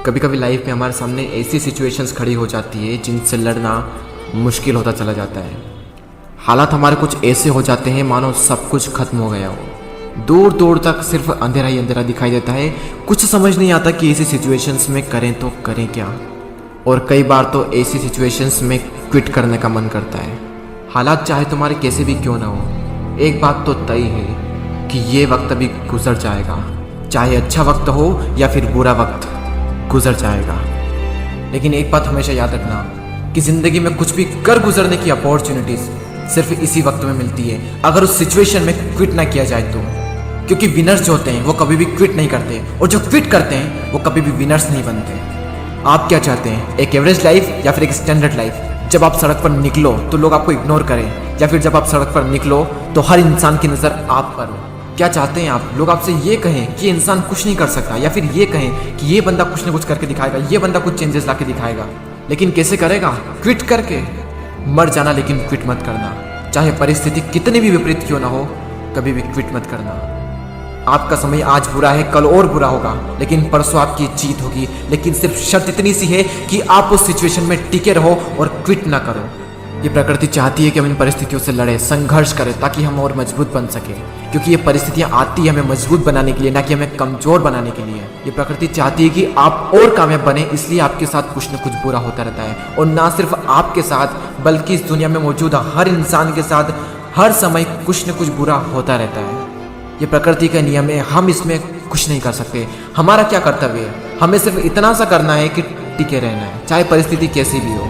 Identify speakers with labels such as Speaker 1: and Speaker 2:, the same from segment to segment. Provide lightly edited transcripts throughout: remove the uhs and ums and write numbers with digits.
Speaker 1: कभी कभी लाइफ में हमारे सामने ऐसी सिचुएशंस खड़ी हो जाती है जिनसे लड़ना मुश्किल होता चला जाता है। हालात हमारे कुछ ऐसे हो जाते हैं मानो सब कुछ खत्म हो गया हो। दूर दूर तक सिर्फ अंधेरा ही अंधेरा दिखाई देता है। कुछ समझ नहीं आता कि ऐसी सिचुएशंस में करें तो करें क्या। और कई बार तो ऐसी सिचुएशंस में क्विट करने का मन करता है। हालात चाहे तुम्हारे कैसे भी क्यों ना हो, एक बात तो तय है कि ये वक्त अभी गुजर जाएगा। चाहे अच्छा वक्त हो या फिर बुरा वक्त, गुजर जाएगा। लेकिन एक बात हमेशा याद रखना कि ज़िंदगी में कुछ भी कर गुजरने की अपॉर्चुनिटीज़ सिर्फ इसी वक्त में मिलती है, अगर उस सिचुएशन में क्विट ना किया जाए तो। क्योंकि विनर्स जो होते हैं वो कभी भी क्विट नहीं करते, और जो क्विट करते हैं वो कभी भी विनर्स नहीं बनते। आप क्या चाहते हैं, एक एवरेज लाइफ या फिर एक स्टैंडर्ड लाइफ? जब आप सड़क पर निकलो तो लोग आपको इग्नोर करें, या फिर जब आप सड़क पर निकलो तो हर इंसान की नज़र आप पर हो? क्या चाहते हैं आप? लोग आपसे ये कहें कि इंसान कुछ नहीं कर सकता, या फिर ये कहें कि ये बंदा कुछ ना कुछ करके दिखाएगा, ये बंदा कुछ चेंजेस ला के दिखाएगा। लेकिन कैसे करेगा? क्विट करके। मर जाना लेकिन क्विट मत करना। चाहे परिस्थिति कितनी भी विपरीत क्यों ना हो, कभी भी क्विट मत करना। आपका समय आज बुरा है, कल और बुरा होगा, लेकिन परसों आपकी जीत होगी। लेकिन सिर्फ शर्त इतनी सी है कि आप उस सिचुएशन में टिके रहो और क्विट ना करो। ये प्रकृति चाहती है कि हम इन परिस्थितियों से लड़ें, संघर्ष करें, ताकि हम और मजबूत बन सके। क्योंकि ये परिस्थितियाँ आती है हमें मजबूत बनाने के लिए, ना कि हमें कमज़ोर बनाने के लिए। ये प्रकृति चाहती है कि आप और कामयाब बने, इसलिए आपके साथ कुछ न कुछ बुरा होता रहता है। और ना सिर्फ आपके साथ, बल्कि इस दुनिया में मौजूद हर इंसान के साथ हर समय कुछ न कुछ बुरा होता रहता है। ये प्रकृति का नियम है, हम इसमें कुछ नहीं कर सकते। हमारा क्या कर्तव्य है? हमें सिर्फ इतना सा करना है कि टिके रहना है, चाहे परिस्थिति कैसी भी हो।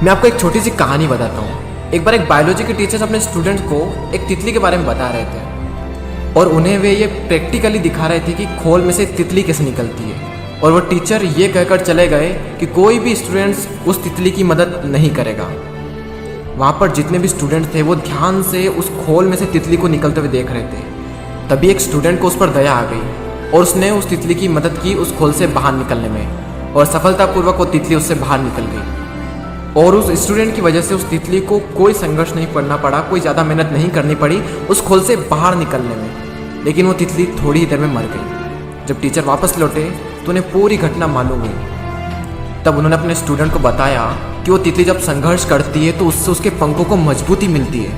Speaker 1: मैं आपको एक छोटी सी कहानी बताता हूँ। एक बार एक बायोलॉजी के टीचर्स अपने स्टूडेंट्स को एक तितली के बारे में बता रहे थे, और उन्हें वे ये प्रैक्टिकली दिखा रहे थे कि खोल में से तितली कैसे निकलती है। और वो टीचर ये कहकर चले गए कि कोई भी स्टूडेंट्स उस तितली की मदद नहीं करेगा। वहाँ पर जितने भी स्टूडेंट थे वो ध्यान से उस खोल में से तितली को निकलते हुए देख रहे थे। तभी एक स्टूडेंट को उस पर दया आ गई और उसने उस तितली की मदद की उस खोल से बाहर निकलने में, और सफलतापूर्वक वो तितली उससे बाहर निकल गई। और उस स्टूडेंट की वजह से उस तितली को कोई संघर्ष नहीं करना पड़ा, कोई ज़्यादा मेहनत नहीं करनी पड़ी उस खोल से बाहर निकलने में। लेकिन वो तितली थोड़ी ही देर में मर गई। जब टीचर वापस लौटे तो उन्हें पूरी घटना मालूम हुई। तब उन्होंने अपने स्टूडेंट को बताया कि वो तितली जब संघर्ष करती है तो उससे उसके पंखों को मजबूती मिलती है।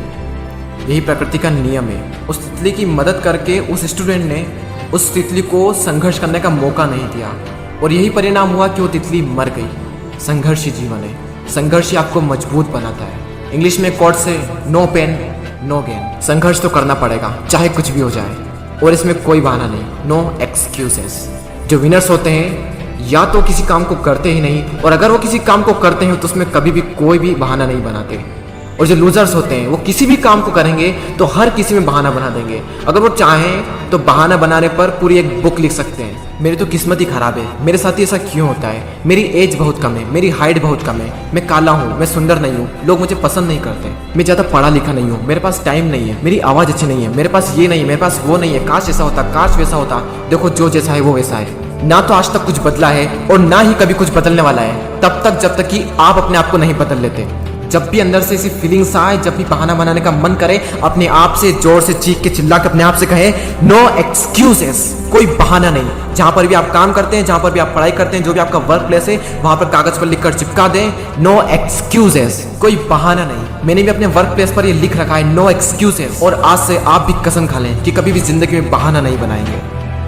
Speaker 1: यही प्रकृति का नियम है। उस तितली की मदद करके उस स्टूडेंट ने उस तितली को संघर्ष करने का मौका नहीं दिया, और यही परिणाम हुआ कि वो तितली मर गई। संघर्ष ही जीवन है, संघर्ष ही आपको मजबूत बनाता है। इंग्लिश में कोट से नो पेन नो गेन। संघर्ष तो करना पड़ेगा चाहे कुछ भी हो जाए, और इसमें कोई बहाना नहीं, नो एक्सक्यूजेस। जो विनर्स होते हैं या तो किसी काम को करते ही नहीं, और अगर वो किसी काम को करते हैं तो उसमें कभी भी कोई भी बहाना नहीं बनाते। और जो लूजर्स होते हैं वो किसी भी काम को करेंगे तो हर किसी में बहाना बना देंगे। अगर वो चाहें तो बहाना बनाने पर पूरी एक बुक लिख सकते हैं। मेरी तो किस्मत ही खराब है, मेरे साथ ही ऐसा क्यों होता है, मेरी एज बहुत कम है, मेरी हाइट बहुत कम है, मैं काला हूँ, मैं सुंदर नहीं हूँ, लोग मुझे पसंद नहीं करते, मैं ज़्यादा पढ़ा लिखा नहीं हूँ, मेरे पास टाइम नहीं है, मेरी आवाज़ अच्छी नहीं है, मेरे पास ये नहीं है, मेरे पास वो नहीं है, काश ऐसा होता, काश वैसा होता। देखो जो जैसा है वो वैसा है। ना तो आज तक कुछ बदला है और ना ही कभी कुछ बदलने वाला है, तब तक जब तक कि आप अपने आप को नहीं बदल लेते। जब भी अंदर से ऐसी फीलिंग्स आए, जब भी बहाना बनाने का मन करे, अपने आप से जोर से चीख के चिल्ला के अपने आप से कहें नो एक्सक्यूजेस। कोई बहाना नहीं। जहां पर भी आप काम करते हैं, जहां पर भी आप पढ़ाई करते हैं, जो भी आपका वर्क प्लेस है, वहां पर कागज पर लिखकर चिपका दें नो एक्सक्यूजेस, कोई बहाना नहीं। मैंने भी अपने वर्क प्लेस पर ये लिख रखा है नो एक्सक्यूजेस, और आज से आप भी कसम खा लें कि कभी भी जिंदगी में बहाना नहीं बनाएंगे।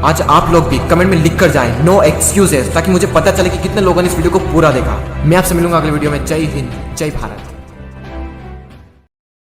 Speaker 1: आज आप लोग भी कमेंट में लिख कर जाएं नो एक्सक्यूजेस, ताकि मुझे पता चले कि कितने लोगों ने इस वीडियो को पूरा देखा। मैं आपसे मिलूंगा अगले वीडियो में। जय हिंद, जय भारत।